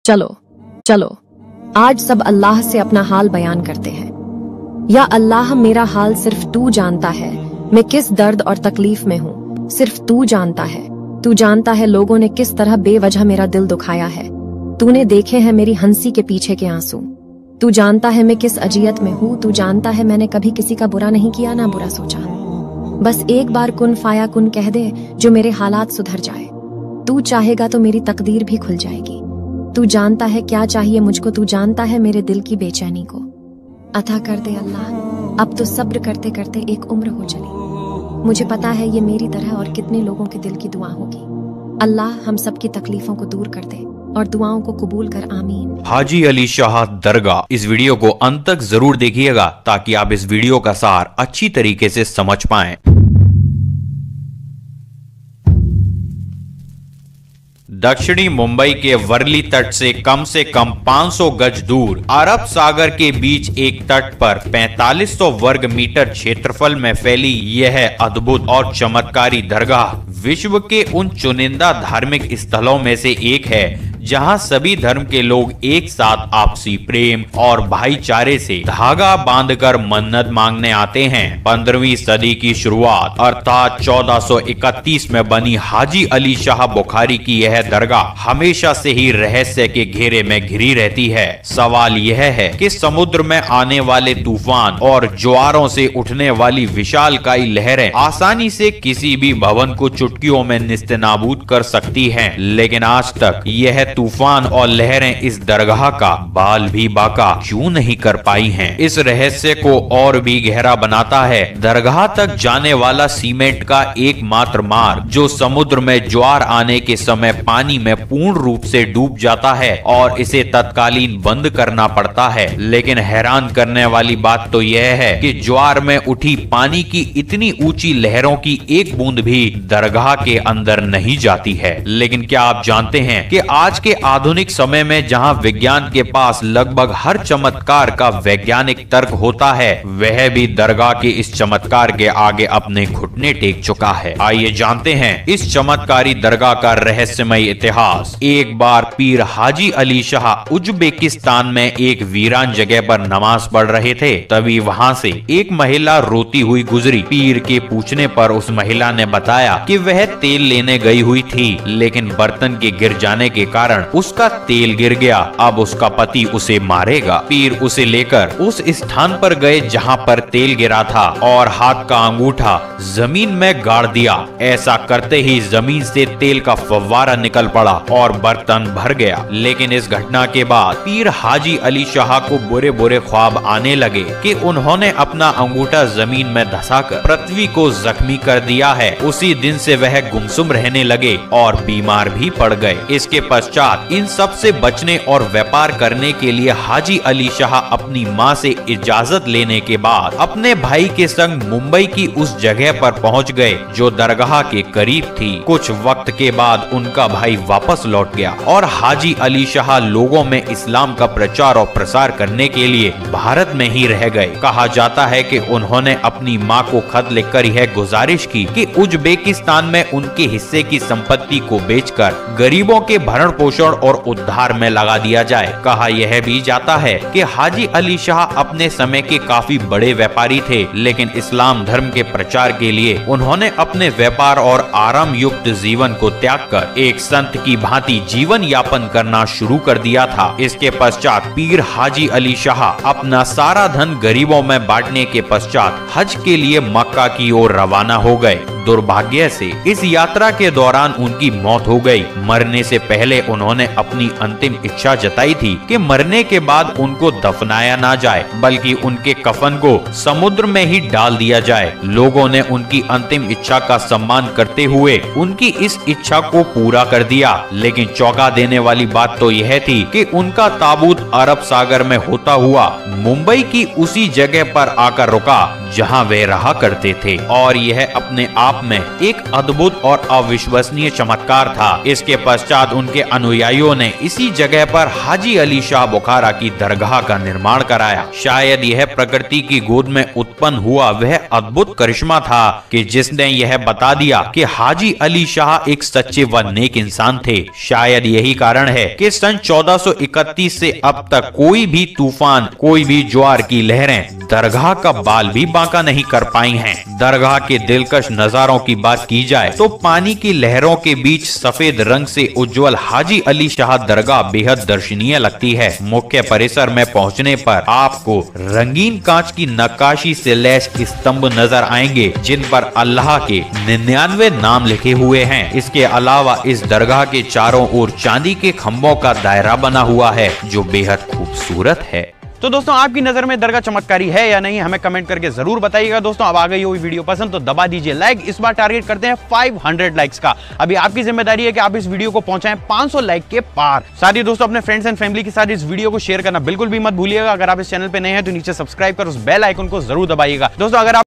चलो चलो आज सब अल्लाह से अपना हाल बयान करते हैं। या अल्लाह, मेरा हाल सिर्फ तू जानता है, मैं किस दर्द और तकलीफ में हूँ सिर्फ तू जानता है। तू जानता है लोगों ने किस तरह बेवजह मेरा दिल दुखाया है। तूने देखे हैं मेरी हंसी के पीछे के आंसू। तू जानता है मैं किस अजियत में हूँ। तू जानता है मैंने कभी किसी का बुरा नहीं किया, ना बुरा सोचा। बस एक बार कुन फाया कुन कह दे, जो मेरे हालात सुधर जाए। तू चाहेगा तो मेरी तकदीर भी खुल जाएगी। तू जानता है क्या चाहिए मुझको। तू जानता है मेरे दिल की बेचैनी को। अता कर दे अल्लाह, अब तो सब्र करते करते एक उम्र हो चली। मुझे पता है ये मेरी तरह और कितने लोगों के दिल की दुआ होगी। अल्लाह हम सबकी तकलीफों को दूर कर दे और दुआओं को कबूल कर, आमीन। हाजी अली शाह दरगाह, इस वीडियो को अंत तक जरूर देखिएगा ताकि आप इस वीडियो का सार अच्छी तरीके से समझ पाएं। दक्षिणी मुंबई के वर्ली तट से कम 500 गज दूर अरब सागर के बीच एक तट पर 4500 वर्ग मीटर क्षेत्रफल में फैली यह अद्भुत और चमत्कारी दरगाह विश्व के उन चुनिंदा धार्मिक स्थलों में से एक है जहां सभी धर्म के लोग एक साथ आपसी प्रेम और भाईचारे से धागा बांधकर मन्नत मांगने आते हैं। 15वीं सदी की शुरुआत अर्थात 1431 में बनी हाजी अली शाह बुखारी की यह दरगाह हमेशा से ही रहस्य के घेरे में घिरी रहती है। सवाल यह है कि समुद्र में आने वाले तूफान और ज्वारों से उठने वाली विशालकाय लहरें आसानी से किसी भी भवन को चुटकियों में निस्तेनाबूद कर सकती हैं, लेकिन आज तक यह तूफान और लहरें इस दरगाह का बाल भी बाका क्यों नहीं कर पाई हैं? इस रहस्य को और भी गहरा बनाता है दरगाह तक जाने वाला सीमेंट का एकमात्र मार्ग, जो समुद्र में ज्वार आने के समय पानी में पूर्ण रूप से डूब जाता है और इसे तत्कालीन बंद करना पड़ता है। लेकिन हैरान करने वाली बात तो यह है कि ज्वार में उठी पानी की इतनी ऊंची लहरों की एक बूंद भी दरगाह के अंदर नहीं जाती है। लेकिन क्या आप जानते हैं कि आज के आधुनिक समय में जहां विज्ञान के पास लगभग हर चमत्कार का वैज्ञानिक तर्क होता है, वह भी दरगाह के इस चमत्कार के आगे अपने घुटने टेक चुका है। आइए जानते हैं इस चमत्कारी दरगाह का रहस्यमय इतिहास। एक बार पीर हाजी अली शाह उज्बेकिस्तान में एक वीरान जगह पर नमाज पढ़ रहे थे, तभी वहां से एक महिला रोती हुई गुजरी। पीर के पूछने पर उस महिला ने बताया कि वह तेल लेने गई हुई थी, लेकिन बर्तन के गिर जाने के कारण उसका तेल गिर गया। अब उसका पति उसे मारेगा। पीर उसे लेकर उस स्थान पर गए जहां पर तेल गिरा था और हाथ का अंगूठा जमीन में गाड़ दिया। ऐसा करते ही जमीन से तेल का फव्वारा निकल पड़ा और बर्तन भर गया। लेकिन इस घटना के बाद पीर हाजी अली शाह को बुरे बुरे ख्वाब आने लगे कि उन्होंने अपना अंगूठा जमीन में धंसाकर पृथ्वी को जख्मी कर दिया है। उसी दिन से वह गुमसुम रहने लगे और बीमार भी पड़ गए। इसके पश्चात इन सब से बचने और व्यापार करने के लिए हाजी अली शाह अपनी मां से इजाजत लेने के बाद अपने भाई के संग मुंबई की उस जगह पर पहुंच गए जो दरगाह के करीब थी। कुछ वक्त के बाद उनका भाई वापस लौट गया और हाजी अली शाह लोगों में इस्लाम का प्रचार और प्रसार करने के लिए भारत में ही रह गए। कहा जाता है कि उन्होंने अपनी मां को खत लिखकर यह गुजारिश की कि उज्बेकिस्तान में उनके हिस्से की संपत्ति को बेचकर गरीबों के भरण पोषण और उद्धार में लगा दिया जाए। कहा यह भी जाता है कि हाजी अली शाह अपने समय के काफी बड़े व्यापारी थे, लेकिन इस्लाम धर्म के प्रचार के लिए उन्होंने अपने व्यापार और आराम युक्त जीवन को त्याग कर एक संत की भांति जीवन यापन करना शुरू कर दिया था। इसके पश्चात पीर हाजी अली शाह अपना सारा धन गरीबों में बांटने के पश्चात हज के लिए मक्का की ओर रवाना हो गए। दुर्भाग्य से इस यात्रा के दौरान उनकी मौत हो गई। मरने से पहले उन्होंने अपनी अंतिम इच्छा जताई थी कि मरने के बाद उनको दफनाया ना जाए, बल्कि उनके कफन को समुद्र में ही डाल दिया जाए। लोगों ने उनकी अंतिम इच्छा का सम्मान करते हुए उनकी इस इच्छा को पूरा कर दिया। लेकिन चौंका देने वाली बात तो यह थी कि उनका ताबूत अरब सागर में होता हुआ मुंबई की उसी जगह पर आकर रुका जहां वे रहा करते थे और यह अपने आप आप में एक अद्भुत और अविश्वसनीय चमत्कार था। इसके पश्चात उनके अनुयायियों ने इसी जगह पर हाजी अली शाह बुखारा की दरगाह का निर्माण कराया। शायद यह प्रकृति की गोद में उत्पन्न हुआ वह अद्भुत करिश्मा था कि जिसने यह बता दिया कि हाजी अली शाह एक सच्चे व नेक इंसान थे। शायद यही कारण है कि सन 1431 से अब तक कोई भी तूफान, कोई भी ज्वार की लहरें दरगाह का बाल भी बांका नहीं कर पाई हैं। दरगाह के दिलकश नजारों की बात की जाए तो पानी की लहरों के बीच सफेद रंग से उज्जवल हाजी अली शाह दरगाह बेहद दर्शनीय लगती है। मुख्य परिसर में पहुंचने पर आपको रंगीन कांच की नक्काशी से लैस स्तंभ नजर आएंगे जिन पर अल्लाह के 99 नाम लिखे हुए हैं। इसके अलावा इस दरगाह के चारों ओर चांदी के खंभों का दायरा बना हुआ है जो बेहद खूबसूरत है। तो दोस्तों आपकी नजर में दरगाह चमत्कारी है या नहीं, हमें कमेंट करके जरूर बताइएगा। दोस्तों अब आ गई हुई वीडियो पसंद तो दबा दीजिए लाइक। इस बार टारगेट करते हैं 500 लाइक्स का। अभी आपकी जिम्मेदारी है कि आप इस वीडियो को पहुंचाएं 500 लाइक के पार। साथ ही दोस्तों अपने फ्रेंड्स एंड फैमिली के साथ इस वीडियो को शेयर करना बिल्कुल भी मत भूलिएगा। अगर आप इस चैनल पे नए हैं तो नीचे सब्सक्राइब कर उस बेल आइकन को जरूर दबाइएगा। दोस्तों अगर आप